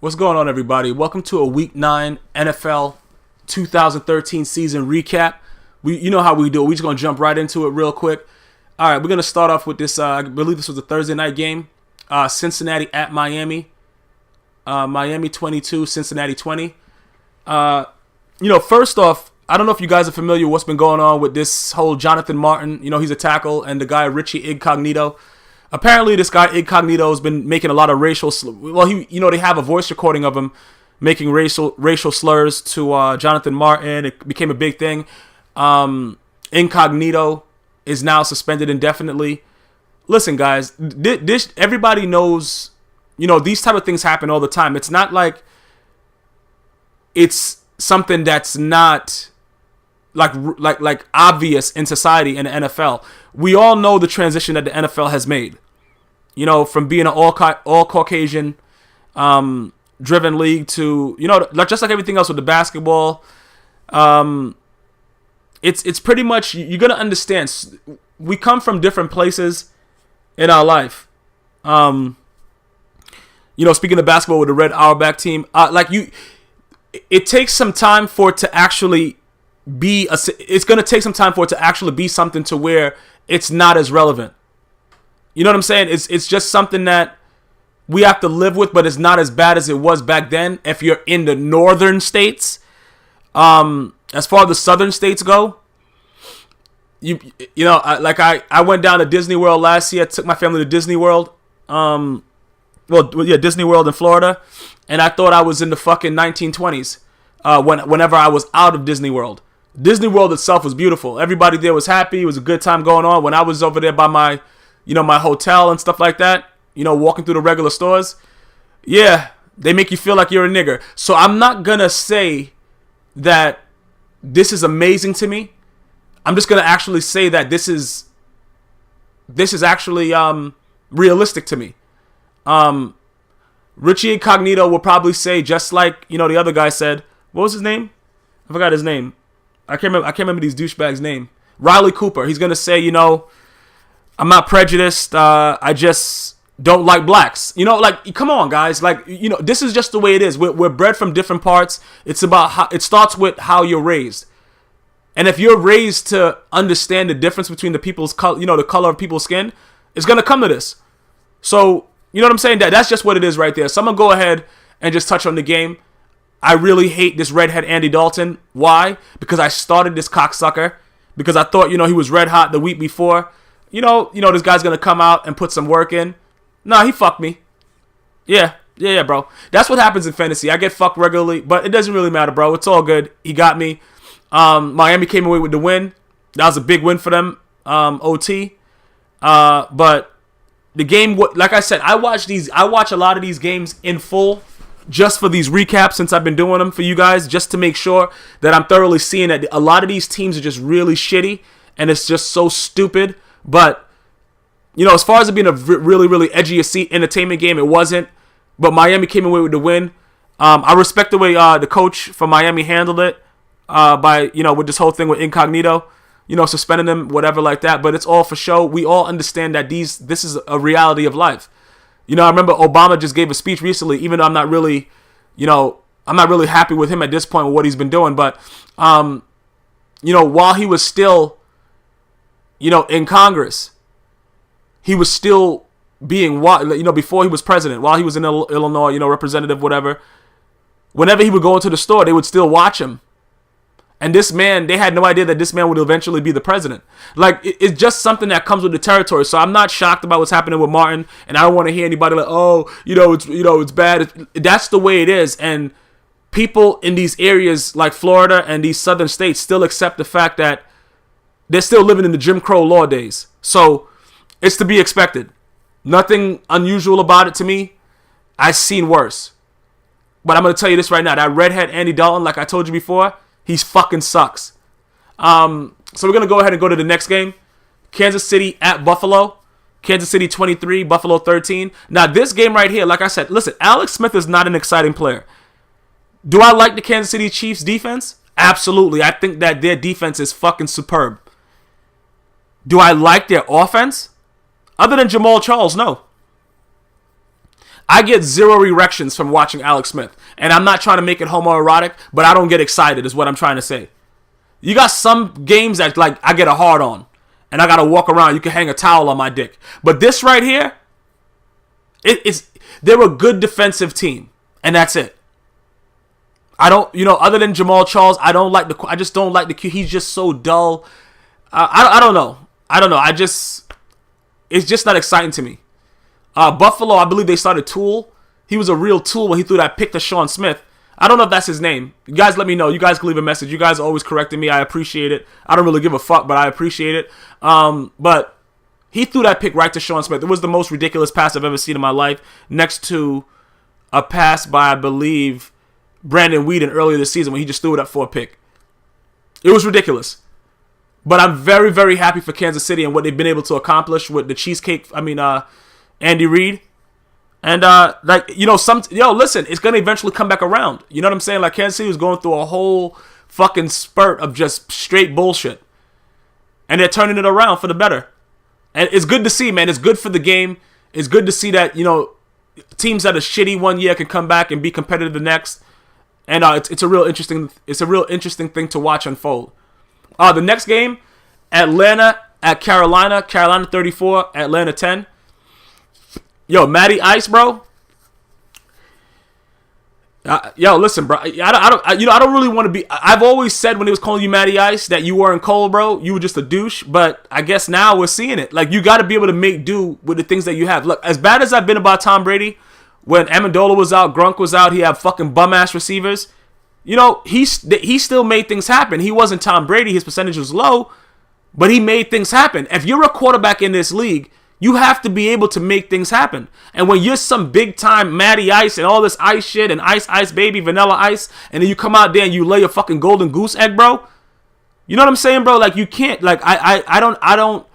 What's going on, everybody? Welcome to a Week 9 NFL 2013 season recap. You know how we do it. We're just going to jump right into it real quick. All right, we're going to start off with this. I believe this was a Thursday night game. Cincinnati at Miami. Miami 22, Cincinnati 20. First off, I don't know if you guys are familiar with what's been going on with this whole Jonathan Martin. He's a tackle, and the guy Richie Incognito. Apparently, this guy Incognito has been making a lot of racial. They have a voice recording of him making racial slurs to Jonathan Martin. It became a big thing. Incognito is now suspended indefinitely. Listen, guys, this everybody knows. These type of things happen all the time. It's not like it's something that's not like obvious in society in the NFL. We all know the transition that the NFL has made. From being an all Caucasian driven league to just like everything else with the basketball. It's pretty much, you're gonna understand. We come from different places in our life. Speaking of basketball with the Red Auerbach team, it takes some time for it to actually be it's going to take some time for it to actually be something to where it's not as relevant. You know what I'm saying? It's just something that we have to live with, but it's not as bad as it was back then. If you're in the northern states, as far as the southern states go, I went down to Disney World last year. I took my family to Disney World. Disney World in Florida, and I thought I was in the fucking 1920s. Whenever I was out of Disney World. Disney World itself was beautiful. Everybody there was happy. It was a good time going on. When I was over there by my hotel and stuff like that, walking through the regular stores, yeah, they make you feel like you're a nigger. So I'm not gonna say that this is amazing to me. I'm just gonna actually say that this is actually realistic to me. Richie Incognito will probably say, just like the other guy said. What was his name? I forgot his name. I can't remember these douchebags' name. Riley Cooper. He's gonna say, I'm not prejudiced. I just don't like blacks. Come on, guys. This is just the way it is. We're bred from different parts. It's about how it starts with how you're raised. And if you're raised to understand the difference between the people's color, the color of people's skin, it's gonna come to this. So, you know what I'm saying? That's just what it is right there. So I'm gonna go ahead and just touch on the game. I really hate this redhead Andy Dalton. Why? Because I started this cocksucker. Because I thought, he was red hot the week before. This guy's going to come out and put some work in. Nah, he fucked me. Yeah, bro. That's what happens in fantasy. I get fucked regularly, but it doesn't really matter, bro. It's all good. He got me. Miami came away with the win. That was a big win for them. OT. But the game, like I said, I watch a lot of these games in full. Just for these recaps, since I've been doing them for you guys, just to make sure that I'm thoroughly seeing that a lot of these teams are just really shitty, and it's just so stupid. But, as far as it being a really, really edgy entertainment game, it wasn't. But Miami came away with the win. I respect the way the coach from Miami handled it by, with this whole thing with Incognito, suspending them, whatever like that. But it's all for show. We all understand that this is a reality of life. I remember Obama just gave a speech recently, even though I'm not really happy with him at this point with what he's been doing. But, while he was still, in Congress, he was still being, before he was president, while he was in Illinois, representative, whatever. Whenever he would go into the store, they would still watch him. And this man, they had no idea that this man would eventually be the president. It's just something that comes with the territory. So I'm not shocked about what's happening with Martin, and I don't want to hear anybody like, oh, it's bad. That's the way it is. And people in these areas like Florida and these southern states still accept the fact that they're still living in the Jim Crow law days. So it's to be expected. Nothing unusual about it to me. I've seen worse. But I'm going to tell you this right now. That redhead Andy Dalton, like I told you before, he's fucking sucks. So we're going to go ahead and go to the next game. Kansas City at Buffalo. Kansas City 23, Buffalo 13. Now, this game right here, like I said, listen, Alex Smith is not an exciting player. Do I like the Kansas City Chiefs defense? Absolutely. I think that their defense is fucking superb. Do I like their offense? Other than Jamal Charles, no. I get zero erections from watching Alex Smith. And I'm not trying to make it homoerotic, but I don't get excited is what I'm trying to say. You got some games that like I get a hard on. And I got to walk around. You can hang a towel on my dick. But this right here, they're a good defensive team. And that's it. I don't, other than Jamal Charles, I just don't like the Q. He's just so dull. I don't know. It's just not exciting to me. Buffalo, I believe they started Tool. He was a real tool when he threw that pick to Sean Smith. I don't know if that's his name. You guys let me know. You guys can leave a message. You guys are always correcting me. I appreciate it. I don't really give a fuck, but I appreciate it. But he threw that pick right to Sean Smith. It was the most ridiculous pass I've ever seen in my life, next to a pass by, I believe, Brandon Whedon earlier this season when he just threw it up for a pick. It was ridiculous. But I'm very, very happy for Kansas City and what they've been able to accomplish with the cheesecake. Andy Reid. And, listen, it's going to eventually come back around. You know what I'm saying? Like, Kansas City was going through a whole fucking spurt of just straight bullshit. And they're turning it around for the better. And it's good to see, man. It's good for the game. It's good to see that, teams that are shitty one year can come back and be competitive the next. And it's a real interesting thing to watch unfold. The next game, Atlanta at Carolina. Carolina 34, Atlanta 10. Yo, Matty Ice, bro. Listen, bro. I don't really want to be. I've always said when he was calling you Matty Ice that you weren't cold, bro. You were just a douche. But I guess now we're seeing it. Like, you got to be able to make do with the things that you have. Look, as bad as I've been about Tom Brady, when Amendola was out, Gronk was out, he had fucking bum ass receivers. He still made things happen. He wasn't Tom Brady. His percentage was low, but he made things happen. If you're a quarterback in this league, you have to be able to make things happen. And when you're some big time Matty Ice and all this ice shit and ice baby, vanilla ice, and then you come out there and you lay a fucking golden goose egg, bro. You know what I'm saying, bro? Like, you can't, like, I don't,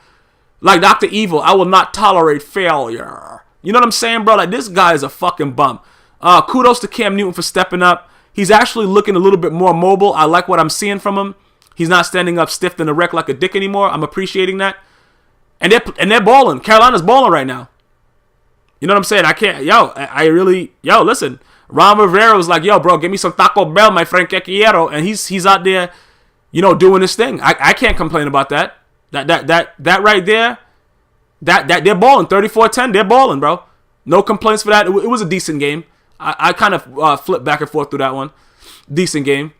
like Dr. Evil, I will not tolerate failure. You know what I'm saying, bro? Like, this guy is a fucking bum. Kudos to Cam Newton for stepping up. He's actually looking a little bit more mobile. I like what I'm seeing from him. He's not standing up stiff in the wreck like a dick anymore. I'm appreciating that. And they're balling. Carolina's balling right now. You know what I'm saying? Listen. Ron Rivera was like, yo, bro, give me some Taco Bell, my friend, que quiero. And he's out there, doing his thing. I can't complain about that. That right there, that they're balling. 34-10, they're balling, bro. No complaints for that. It was a decent game. I kind of flipped back and forth through that one. Decent game.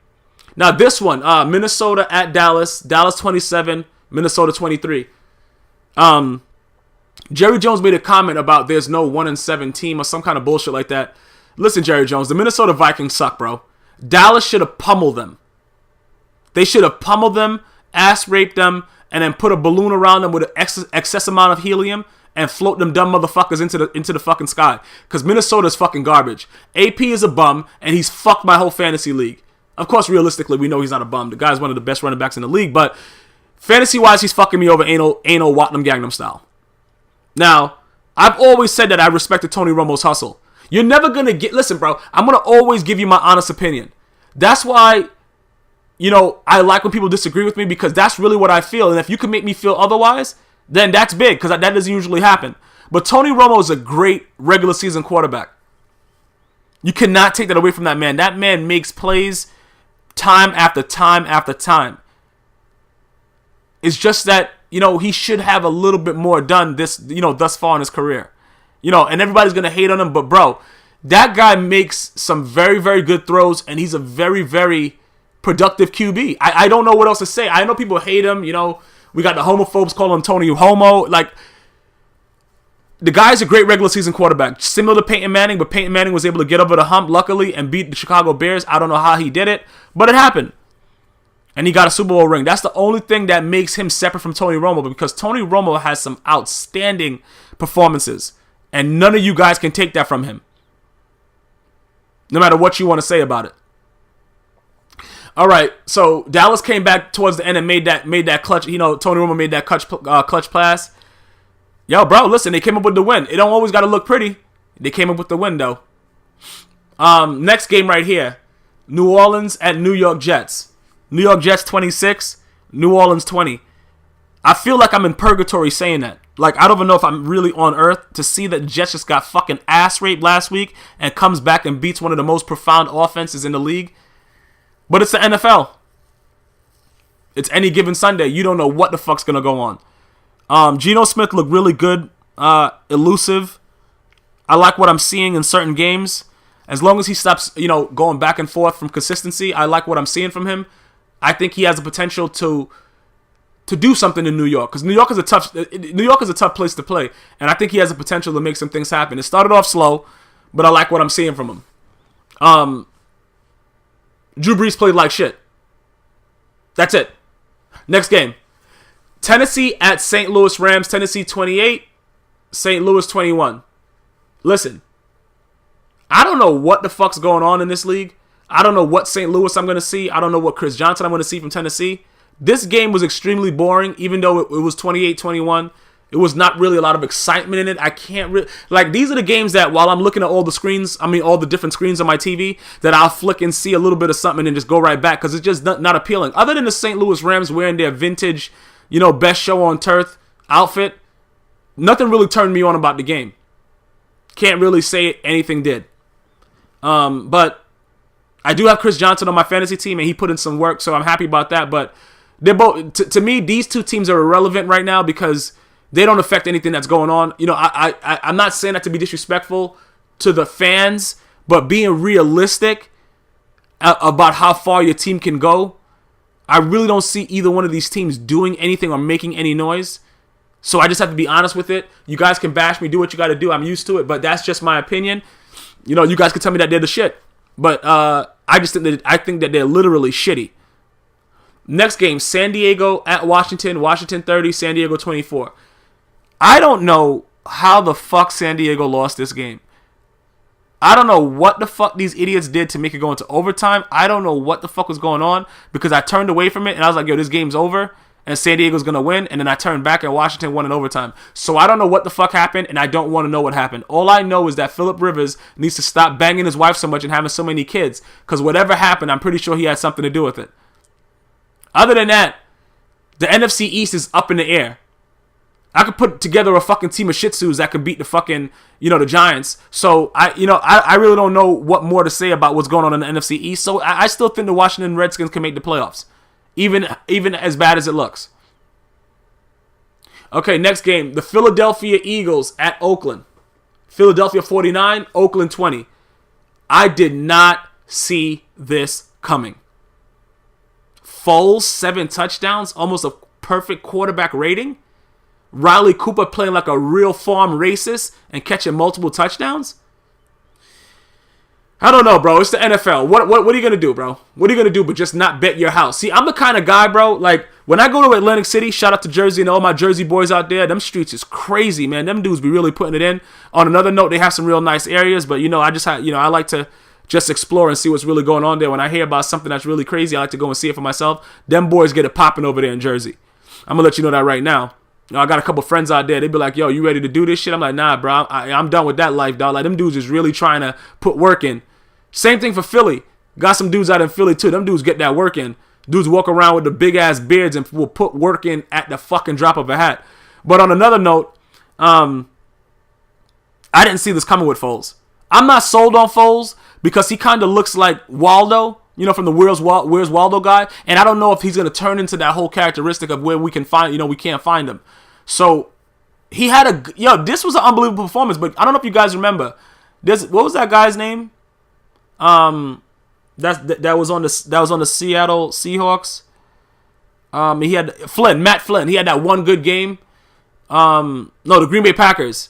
Now this one, Minnesota at Dallas. Dallas 27, Minnesota 23. Jerry Jones made a comment about there's no 1-7 team or some kind of bullshit like that. Listen, Jerry Jones, the Minnesota Vikings suck, bro. Dallas should have pummeled them. They should have pummeled them, ass raped them, and then put a balloon around them with an excess amount of helium and float them dumb motherfuckers into the fucking sky. Because Minnesota's fucking garbage. AP is a bum, and he's fucked my whole fantasy league. Of course, realistically, we know he's not a bum. The guy's one of the best running backs in the league, but fantasy-wise, he's fucking me over anal Watnam Gangnam style. Now, I've always said that I respected Tony Romo's hustle. You're never going to get... Listen, bro, I'm going to always give you my honest opinion. That's why, I like when people disagree with me, because that's really what I feel. And if you can make me feel otherwise, then that's big, because that doesn't usually happen. But Tony Romo is a great regular season quarterback. You cannot take that away from that man. That man makes plays time after time after time. It's just that, he should have a little bit more done thus far in his career. And everybody's going to hate on him. But, bro, that guy makes some very, very good throws, and he's a very, very productive QB. I don't know what else to say. I know people hate him. We got the homophobes calling him Tony Homo. Like, the guy's a great regular season quarterback. Similar to Peyton Manning, but Peyton Manning was able to get over the hump, luckily, and beat the Chicago Bears. I don't know how he did it, but it happened. And he got a Super Bowl ring. That's the only thing that makes him separate from Tony Romo, because Tony Romo has some outstanding performances, and none of you guys can take that from him, no matter what you want to say about it. All right, so Dallas came back towards the end and made that clutch. Tony Romo made that clutch pass. Yo, bro, listen, they came up with the win. It don't always got to look pretty. They came up with the win, though. Next game right here, New Orleans at New York Jets. New York Jets 26, New Orleans 20. I feel like I'm in purgatory saying that. Like, I don't even know if I'm really on earth to see that Jets just got fucking ass raped last week and comes back and beats one of the most profound offenses in the league. But it's the NFL. It's any given Sunday. You don't know what the fuck's going to go on. Geno Smith looked really good, elusive. I like what I'm seeing in certain games. As long as he stops, going back and forth from consistency, I like what I'm seeing from him. I think he has the potential to do something in New York, because New York is a tough place to play, and I think he has the potential to make some things happen. It started off slow, but I like what I'm seeing from him. Drew Brees played like shit. That's it. Next game. Tennessee at St. Louis Rams. Tennessee 28, St. Louis 21. Listen, I don't know what the fuck's going on in this league. I don't know what St. Louis I'm going to see. I don't know what Chris Johnson I'm going to see from Tennessee. This game was extremely boring, even though it was 28-21. It was not really a lot of excitement in it. I can't really... Like, these are the games that while I'm looking at all the different screens on my TV, that I'll flick and see a little bit of something and just go right back, because it's just not appealing. Other than the St. Louis Rams wearing their vintage, best show on turf outfit, nothing really turned me on about the game. Can't really say anything did. But I do have Chris Johnson on my fantasy team, and he put in some work, so I'm happy about that. But they're both, to me, these two teams are irrelevant right now because they don't affect anything that's going on. I'm not saying that to be disrespectful to the fans, but being realistic about how far your team can go, I really don't see either one of these teams doing anything or making any noise. So I just have to be honest with it. You guys can bash me, do what you got to do. I'm used to it, but that's just my opinion. You guys can tell me that they're the shit, but I think that they're literally shitty. Next game, San Diego at Washington. Washington 30, San Diego 24. I don't know how the fuck San Diego lost this game. I don't know what the fuck these idiots did to make it go into overtime. I don't know what the fuck was going on, because I turned away from it and I was like, yo, this game's over and San Diego's going to win. And then I turned back and Washington won in overtime. So I don't know what the fuck happened, and I don't want to know what happened. All I know is that Phillip Rivers needs to stop banging his wife so much and having so many kids, because whatever happened, I'm pretty sure he had something to do with it. Other than that, the NFC East is up in the air. I could put together a fucking team of Shih Tzus that could beat the fucking, the Giants. So I really don't know what more to say about what's going on in the NFC East. So I still think the Washington Redskins can make the playoffs, even as bad as it looks. Okay, next game, the Philadelphia Eagles at Oakland. Philadelphia 49, Oakland 20. I did not see this coming. Foles, 7 touchdowns, almost a perfect quarterback rating. Riley Cooper playing like a real farm racist and catching multiple touchdowns. I don't know, bro. It's the NFL. What are you going to do, bro? What are you going to do but just not bet your house? See, I'm the kind of guy, bro, like, when I go to Atlantic City, shout out to Jersey and all my Jersey boys out there, them streets is crazy, man. Them dudes be really putting it in. On another note, they have some real nice areas, but, I like to just explore and see what's really going on there. When I hear about something that's really crazy, I like to go and see it for myself. Them boys get it popping over there in Jersey. I'm going to let you know that right now. I got a couple friends out there. They be like, yo, you ready to do this shit? I'm like, nah, bro. I'm done with that life, dog. Like, them dudes is really trying to put work in. Same thing for Philly. Got some dudes out in Philly, too. Them dudes get that work in. Dudes walk around with the big-ass beards and will put work in at the fucking drop of a hat. But on another note, I didn't see this coming with Foles. I'm not sold on Foles because he kind of looks like Waldo, from the Where's Waldo guy. And I don't know if he's going to turn into that whole characteristic of where we can find, we can't find him. So he had this was an unbelievable performance, but I don't know if you guys remember. What was that guy's name? That was on the Seattle Seahawks. He had Matt Flynn. He had that one good game. The Green Bay Packers.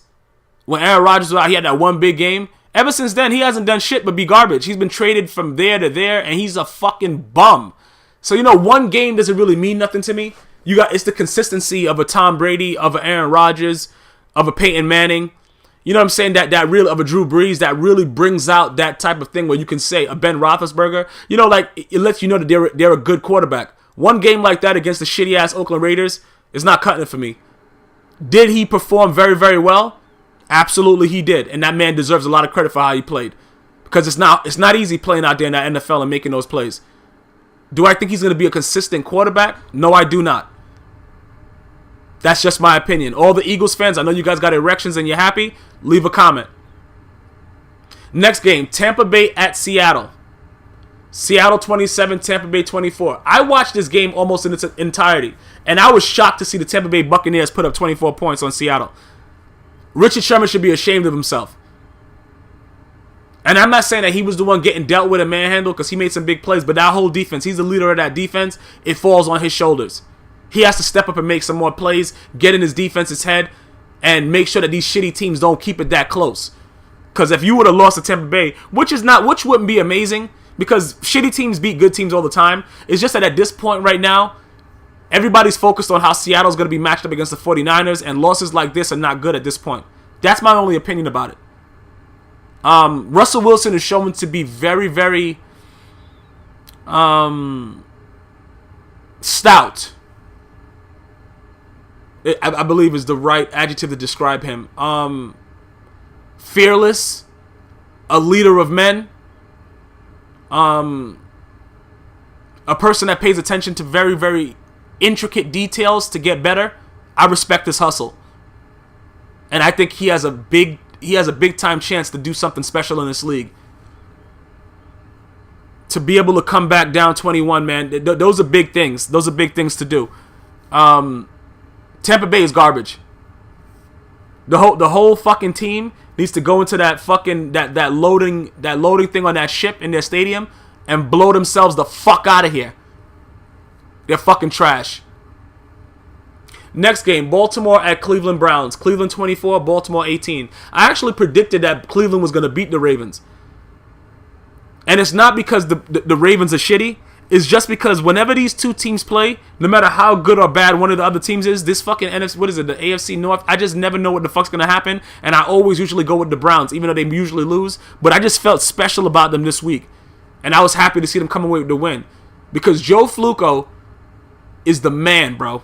When Aaron Rodgers was out, he had that one big game. Ever since then, he hasn't done shit but be garbage. He's been traded from there to there, and he's a fucking bum. So, one game doesn't really mean nothing to me. It's the consistency of a Tom Brady, of an Aaron Rodgers, of a Peyton Manning. You know what I'm saying? That real of a Drew Brees that really brings out that type of thing where you can say a Ben Roethlisberger. It lets you know that they're a good quarterback. One game like that against the shitty ass Oakland Raiders is not cutting it for me. Did he perform very, very well? Absolutely, he did, and that man deserves a lot of credit for how he played, because it's not easy playing out there in that NFL and making those plays. Do I think he's going to be a consistent quarterback? No, I do not. That's just my opinion. All the Eagles fans, I know you guys got erections and you're happy. Leave a comment. Next game, Tampa Bay at Seattle. Seattle 27, Tampa Bay 24. I watched this game almost in its entirety, and I was shocked to see the Tampa Bay Buccaneers put up 24 points on Seattle. Richard Sherman should be ashamed of himself. And I'm not saying that he was the one getting dealt with and manhandled because he made some big plays, but that whole defense, he's the leader of that defense. It falls on his shoulders. He has to step up and make some more plays, get in his defense's head, and make sure that these shitty teams don't keep it that close. Because if you would have lost to Tampa Bay, which wouldn't be amazing, because shitty teams beat good teams all the time, it's just that at this point right now, everybody's focused on how Seattle's going to be matched up against the 49ers, and losses like this are not good at this point. That's my only opinion about it. Russell Wilson is shown to be very, very stout. I believe is the right adjective to describe him. Fearless, a leader of men, a person that pays attention to very, very intricate details to get better. I respect his hustle, and I think he has a big time chance to do something special in this league. To be able to come back down 21, man, those are big things. Those are big things to do. Tampa Bay is garbage. The whole fucking team needs to go into that fucking that loading thing on that ship in their stadium and blow themselves the fuck out of here. They're fucking trash. Next game, Baltimore at Cleveland Browns. Cleveland 24, Baltimore 18. I actually predicted that Cleveland was going to beat the Ravens. And it's not because the Ravens are shitty. It's just because whenever these two teams play, no matter how good or bad one of the other teams is, this fucking NFC, what is it, the AFC North, I just never know what the fuck's going to happen. And I always usually go with the Browns, even though they usually lose. But I just felt special about them this week. And I was happy to see them come away with the win. Because Joe Flacco is the man, bro.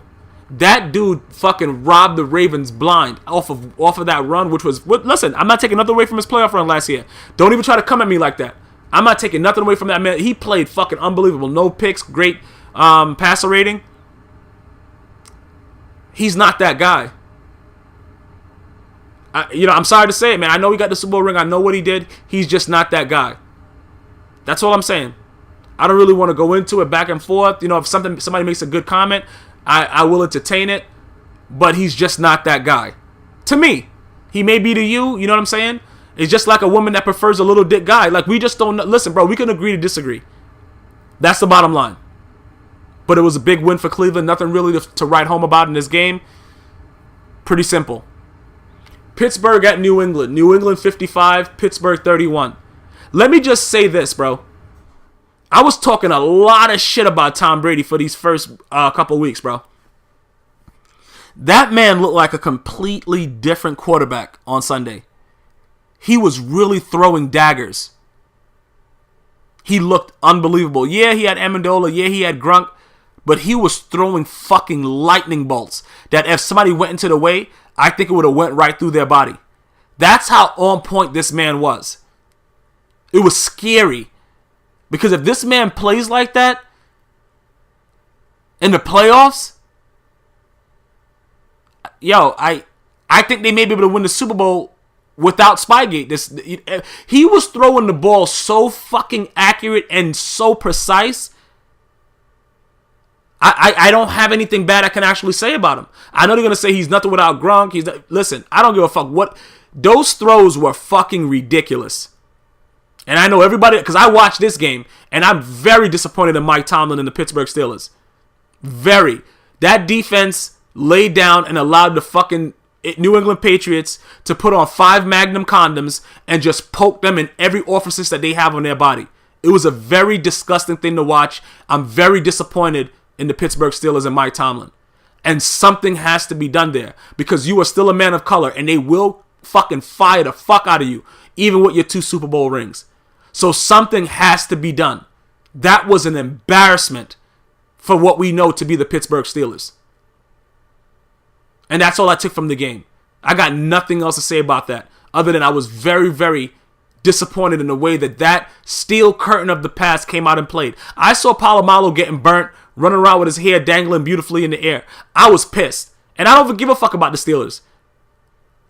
That dude fucking robbed the Ravens blind off of that run, which was... Listen, I'm not taking nothing away from his playoff run last year. Don't even try to come at me like that. I'm not taking nothing away from that man. He played fucking unbelievable. No picks, great passer rating. He's not that guy. I'm sorry to say it, man. I know he got the Super Bowl ring. I know what he did. He's just not that guy. That's all I'm saying. I don't really want to go into it back and forth. If somebody makes a good comment, I will entertain it. But he's just not that guy. To me. He may be to you. You know what I'm saying? It's just like a woman that prefers a little dick guy. Like, we just don't... Listen, bro, we can agree to disagree. That's the bottom line. But it was a big win for Cleveland. Nothing really to write home about in this game. Pretty simple. Pittsburgh at New England. New England 55, Pittsburgh 31. Let me just say this, bro. I was talking a lot of shit about Tom Brady for these first couple weeks, bro. That man looked like a completely different quarterback on Sunday. He was really throwing daggers. He looked unbelievable. Yeah, he had Amendola. Yeah, he had Gronk. But he was throwing fucking lightning bolts that if somebody went into the way, I think it would have went right through their body. That's how on point this man was. It was scary. Because if this man plays like that in the playoffs, I think they may be able to win the Super Bowl without Spygate. He was throwing the ball so fucking accurate and so precise. I don't have anything bad I can actually say about him. I know they're going to say he's nothing without Gronk. Listen, I don't give a fuck. Those throws were fucking ridiculous. And I know everybody, because I watched this game, and I'm very disappointed in Mike Tomlin and the Pittsburgh Steelers. Very. That defense laid down and allowed the fucking New England Patriots to put on 5 Magnum condoms and just poke them in every orifice that they have on their body. It was a very disgusting thing to watch. I'm very disappointed in the Pittsburgh Steelers and Mike Tomlin. And something has to be done there because you are still a man of color and they will fucking fire the fuck out of you, even with your 2 Super Bowl rings. So something has to be done. That was an embarrassment for what we know to be the Pittsburgh Steelers. And that's all I took from the game. I got nothing else to say about that other than I was very, very disappointed in the way that steel curtain of the past came out and played. I saw Palomalo getting burnt, running around with his hair dangling beautifully in the air. I was pissed. And I don't even give a fuck about the Steelers.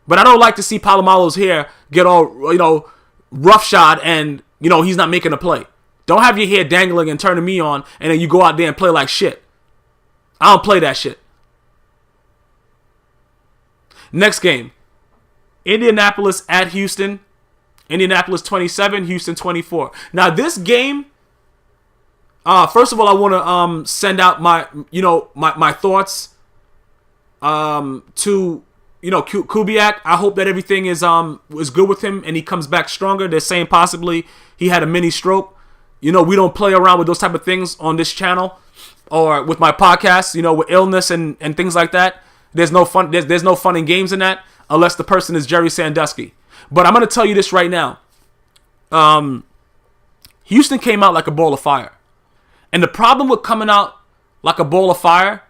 But I don't like to see Polamalu's hair get all, roughshod and, he's not making a play. Don't have your hair dangling and turning me on and then you go out there and play like shit. I don't play that shit. Next game. Indianapolis at Houston. Indianapolis 27, Houston 24. Now this game, first of all, I want to send out my thoughts to Kubiak. I hope that everything is good with him and he comes back stronger. They're saying possibly he had a mini stroke. We don't play around with those type of things on this channel or with my podcast, with illness and things like that. There's no fun. There's no fun and games in that unless the person is Jerry Sandusky. But I'm going to tell you this right now. Houston came out like a ball of fire. And the problem with coming out like a ball of fire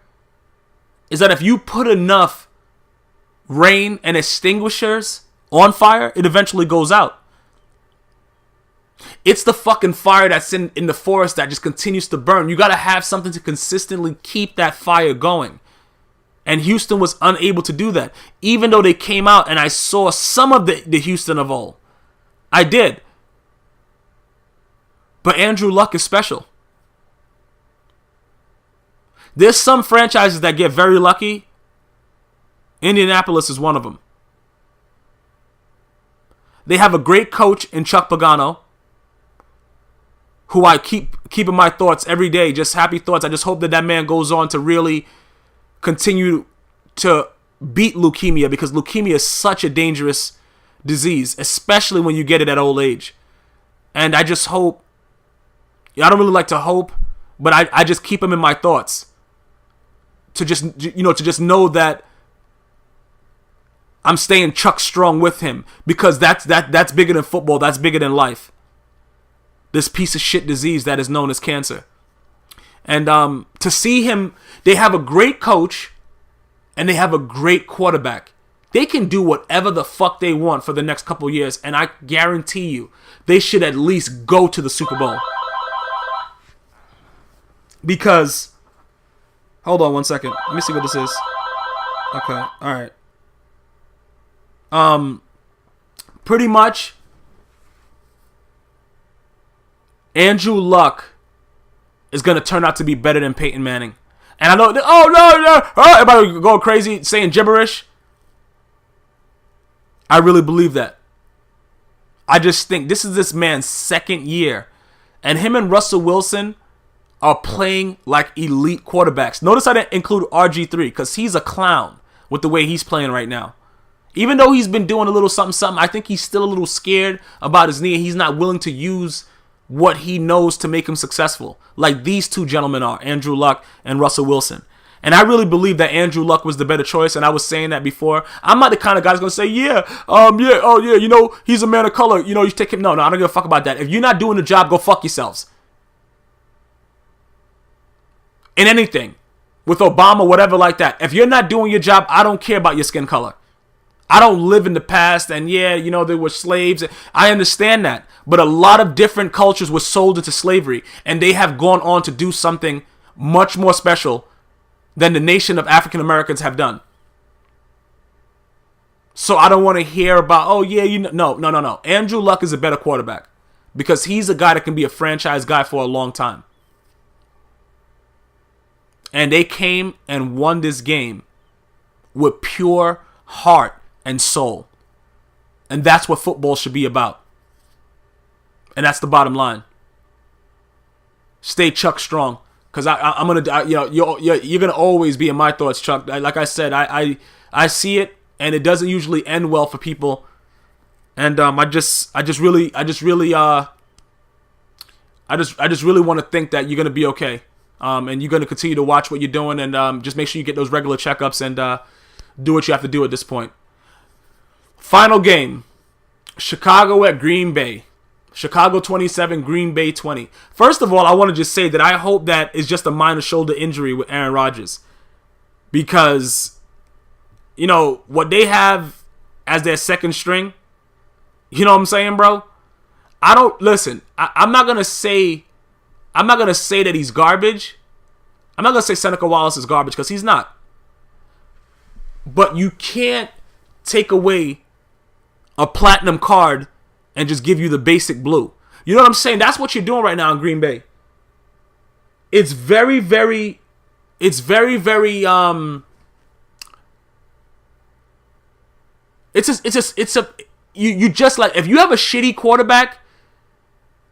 is that if you put enough rain and extinguishers on fire, it eventually goes out. It's the fucking fire that's in the forest that just continues to burn. You got to have something to consistently keep that fire going. And Houston was unable to do that. Even though they came out and I saw some of the Houston of old. I did. But Andrew Luck is special. There's some franchises that get very lucky. Indianapolis is one of them. They have a great coach in Chuck Pagano, who I keep in my thoughts every day. Just happy thoughts. I just hope that man goes on to really continue to beat leukemia, because leukemia is such a dangerous disease, especially when you get it at old age. And I just hope, I don't really like to hope, but I just keep him in my thoughts to just know that I'm staying Chuck strong with him, because that's bigger than football. That's bigger than life. This piece of shit disease that is known as cancer. And to see him, they have a great coach and they have a great quarterback. They can do whatever the fuck they want for the next couple years, and I guarantee you, they should at least go to the Super Bowl. Because, hold on one second. Let me see what this is. Okay, all right. Pretty much, Andrew Luck is going to turn out to be better than Peyton Manning. And I know, everybody going crazy saying gibberish. I really believe that. I just think this is this man's second year. And him and Russell Wilson are playing like elite quarterbacks. Notice I didn't include RG3 because he's a clown with the way he's playing right now. Even though he's been doing a little something, I think he's still a little scared about his knee. He's not willing to use what he knows to make him successful, like these two gentlemen are, Andrew Luck and Russell Wilson. And I really believe that Andrew Luck was the better choice, and I was saying that before. I'm not the kind of guy that's going to say, he's a man of color, you take him. No, I don't give a fuck about that. If you're not doing the job, go fuck yourselves. In anything, with Obama, whatever like that. If you're not doing your job, I don't care about your skin color. I don't live in the past, and there were slaves. I understand that. But a lot of different cultures were sold into slavery, and they have gone on to do something much more special than the nation of African Americans have done. So I don't want to hear about, no. Andrew Luck is a better quarterback because he's a guy that can be a franchise guy for a long time. And they came and won this game with pure heart and soul. And that's what football should be about. And that's the bottom line. Stay Chuck strong, because I'm gonna, you're gonna always be in my thoughts, Chuck. Like I said, I see it, and it doesn't usually end well for people. And I just really want to think that you're gonna be okay, and you're gonna continue to watch what you're doing, and just make sure you get those regular checkups and do what you have to do at this point. Final game, Chicago at Green Bay. Chicago 27, Green Bay 20. First of all, I want to just say that I hope that is just a minor shoulder injury with Aaron Rodgers. Because, what they have as their second string, you know what I'm saying, bro? I'm not going to say that he's garbage. I'm not going to say Seneca Wallace is garbage, because he's not. but you can't take away a platinum card and just give you the basic blue. You know what I'm saying? That's what you're doing right now in Green Bay. It's very, very, it's very, very, you just like, if you have a shitty quarterback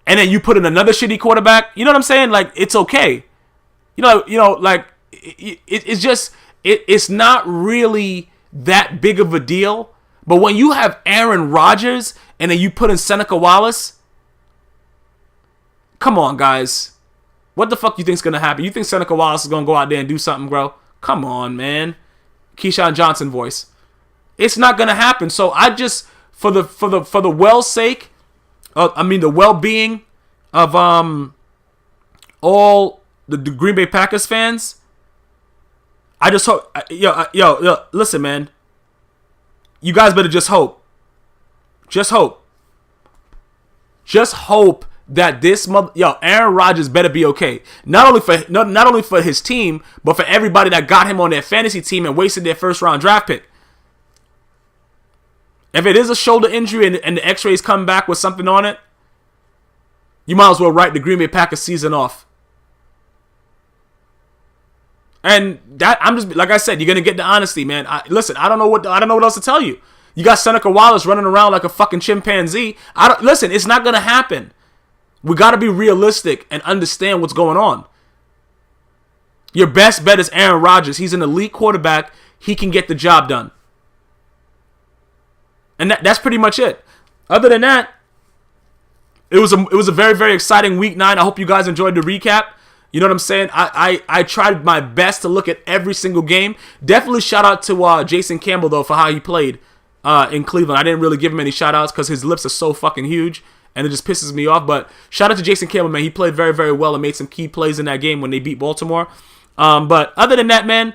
and then you put in another shitty quarterback, you know what I'm saying? Like, it's okay. Like, it's not really that big of a deal. But when you have Aaron Rodgers and then you put in Seneca Wallace, come on, guys. What the fuck you think's gonna happen? You think Seneca Wallace is gonna go out there and do something, bro? Come on, man. Keyshawn Johnson voice. It's not gonna happen. So I just, for the the well-being of all the Green Bay Packers fans, I just hope, yo, listen, man. You guys better just hope. Just hope. Just hope that this Aaron Rodgers better be okay. Not only for his team, but for everybody that got him on their fantasy team and wasted their first round draft pick. If it is a shoulder injury and the X-rays come back with something on it, you might as well write the Green Bay Packers season off. And that, I'm just, like I said, you're gonna get the honesty, man. Listen, I don't know what else to tell you. You got Seneca Wallace running around like a fucking chimpanzee. Listen, it's not gonna happen. We gotta be realistic and understand what's going on. Your best bet is Aaron Rodgers. He's an elite quarterback. He can get the job done. And that's pretty much it. Other than that, it was a very, very exciting week 9. I hope you guys enjoyed the recap. You know what I'm saying? I tried my best to look at every single game. Definitely shout out to Jason Campbell, though, for how he played in Cleveland. I didn't really give him any shout outs because his lips are so fucking huge and it just pisses me off. But shout out to Jason Campbell, man. He played very, very well and made some key plays in that game when they beat Baltimore. But other than that, man,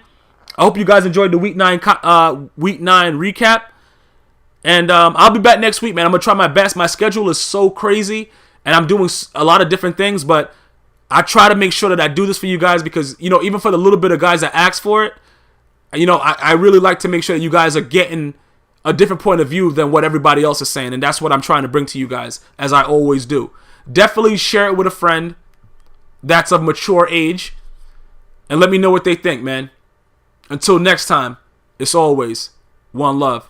I hope you guys enjoyed the week 9 recap. And I'll be back next week, man. I'm going to try my best. My schedule is so crazy and I'm doing a lot of different things, but I try to make sure that I do this for you guys because, even for the little bit of guys that ask for it, I really like to make sure that you guys are getting a different point of view than what everybody else is saying. And that's what I'm trying to bring to you guys, as I always do. Definitely share it with a friend that's of mature age and let me know what they think, man. Until next time, it's always one love.